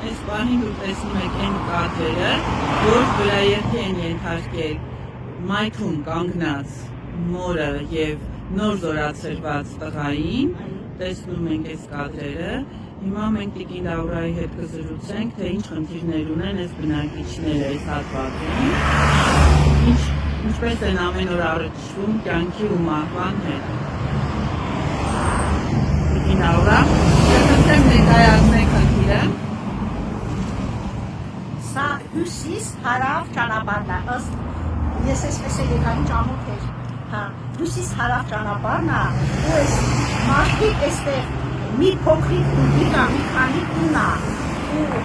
Այս պահին դուք տեսնում եք այն կադրերը, որ վրայերթի են ենթարկել մայթում կանգնած մորը և նոր զորացրված տղային, տեսնում ենք այս կադրերը, հիմա մենք տիկին Լաուրայի հետ կզրուցենք, թե ինչ խնդիրներ ունեն այս բնակիչները այս հատվածում, ինչպես են ամեն օր առնչվում կյանքի ու մահվան հետ։ Տիկին Լաուրա, կխնդրեմ ներկայացնեք խնդիրը։ Սա հյուսիս հարավ ճանապարհն է, ըստ ես այսպես էլ եկանի ճամոք էր, հյուսիս հարավ ճանապարհն է, ու այս մարդիկ այստեղ մի փոքրիկ տուն կա, մի քանի տուն է, ու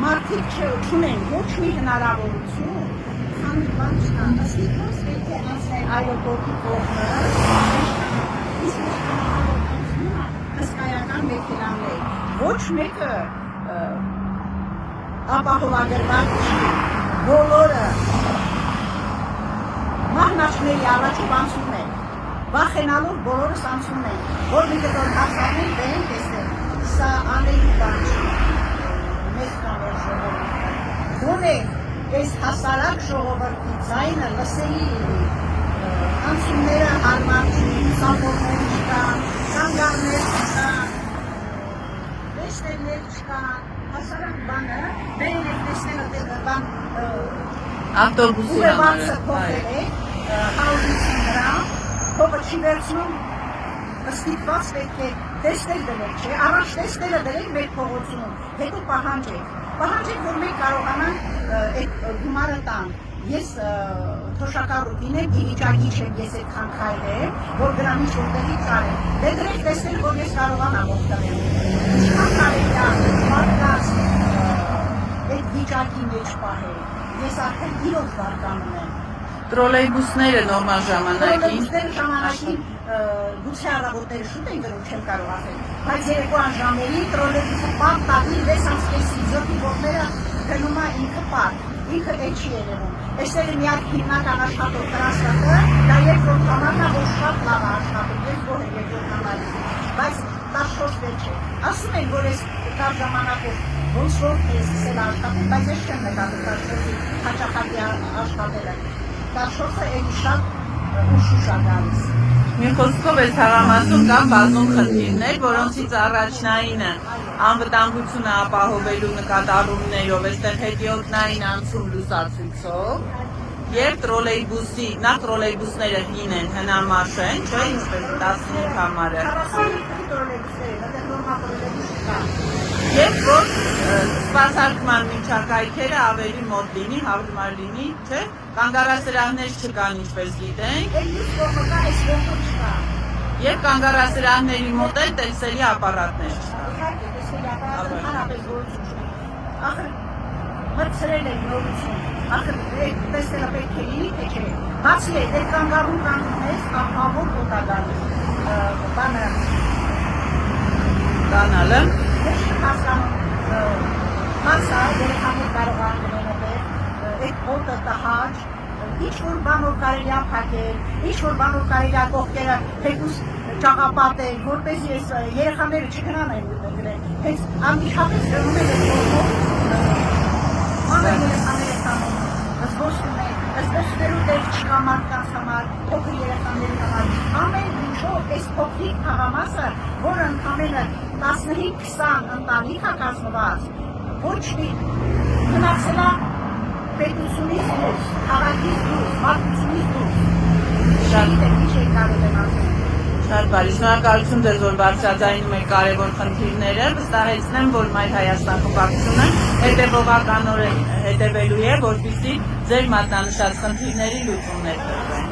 մարդիկ չունեն ոչ մի հնարավորություն, քանի բան չկա, ըստ ոնց պետք է անցնել այրոպորտի կողմը, իսկ հսկայական մեքենաներ, ոչ մեկը ապահովագրված չի, բոլորը մահնաճների առաջով անցնում են, վախենալով բոլորս անցնում են, որ մի կտոր հասանեն բեն տեսնել, սա անելու բան չի, մեկ կամեր ժողովուրդը, գոնե այս հասարակ ժողովրդի ձայնը լսելի լինի, անցումները հարմար չի, սապորներ չկան, կանգառներ չկան, տեսնելներ չկան, հասարակ բանը, բերել եք տեսնելը բան ավտոբուսի ուղևանցը փոխել է, 150 դրամ, փողը չի վերցնում, ստիպված պետք է տեսնել դրել, չէ, առաջ տեսնելը դրել մեր փողոցում, հետո պահանջեք, որ մենք կարողանանք այդ գումարը տանք, ես թոշակառուտին եմ, իվիճակի չեմ ես այդ խանքայրել, որ գրամի շորտերի կարել, դե դրեք տեսնել, որ ես կարողանամ օգտվել, ինչքան կարելի է մարդկանց այդ վիճակի մեջ պահել, ես արդեն 3 վարկանում եմ։ Տրոլեյբուսները նորմալ ժամանակին։ Տրոլեյբուսները ժամանակին գուցե առավոտները շուտ են գրում, չեմ կարող ասել, բայց երեկոյան ժամերին տրոլեյբուսը պատ տակի 6 ամսկեսի զոհի ողները գնում է ինքը պատ, ինքը էջ չի երևում։ Այստեղ է միակ հիմնական աշխատող տրանսպորտը, դա երկրորդ համարն է, որ շատ լավ է աշխատում, ես գոհ եմ երկրորդ համարից, բայց 14 վեր չէ։ Ասում են, որ այս կար ժամանակով ոնց որ ես սկսել աշխատել, բայց ես չեմ նկատել 14-ի հաճախակի աշխատելը։ 14-ը էլի շատ ուշուշ է գալիս։ Մի խոսքով այս թաղամասում կան բազում խնդիրներ, որոնցից առաջնայինը անվտանգությունը ապահովելու նկատառումներով, այստեղ հետիոտնային անցում լուսացույցով և տրոլեյբուսի, նախ տրոլեյբուսները հին են, հնամաշ են, չէ, ինչպես 15 համարը։ 45 տրոլեյբուսներ են, այդեղ նորմալ տրոլեյբուս կա։ Եվ որ սպասարկման միջակայքերը ավելի մոտ լինի, հավրմար լինի, չէ, կանգառասրահներ չկան, ինչպես գիտենք։ Այդ մյուս կողմը կա, այս կողմը չկա։ Եվ կանգառասրահների մոտ էլ տեսելի ապարատներ չկա։ Իհարկե, տեսելի ապարատը հանրապես գոյություն չունի։ Ախր մտցրել են նորություն, ախր տեսնելը պետք է լինի, թե չէ։ Բացի այդ կանգառում կանգնում ես, ահավոր կոտ է գալիս, բանը Կանալը։ Ես չեմ հասկանում, մասա, երեխաներ կարող անգնել այդ օտը տհաճ, ինչ-որ բանով կարելի է փակել, ինչ-որ բանով կարելի է կողքերը թեկուզ ճաղապատել, որպեսզի այս երեխաները չգնան այն գրել, հենց անմիջապես գրում են այդ կողմով, մանր երեխաները տանում, զբոսնելու տեղ չկա մարդկանց համար, փոքր երեխաների համար, ամեն ինչով այս փոքրիկ թաղամասը, որը ընդամենը 15-20 ընտանիք է կազմված, ոչ մի գնացել է պետությունից դուրս, քաղաքից դուրս, մարդությունից դուրս, ինչ է կարող են ասել։ Շատ բարի, շնորհակալություն ձեզ, որ բարձրաձայնում եք կարևոր խնդիրները, վստահեցնեմ, որ Մայր Հայաստան խմբակցությունը հետևողականորեն հետևելու է, որպեսզի ձեր մատնանշած խնդիրների լուծումներ տրվեն։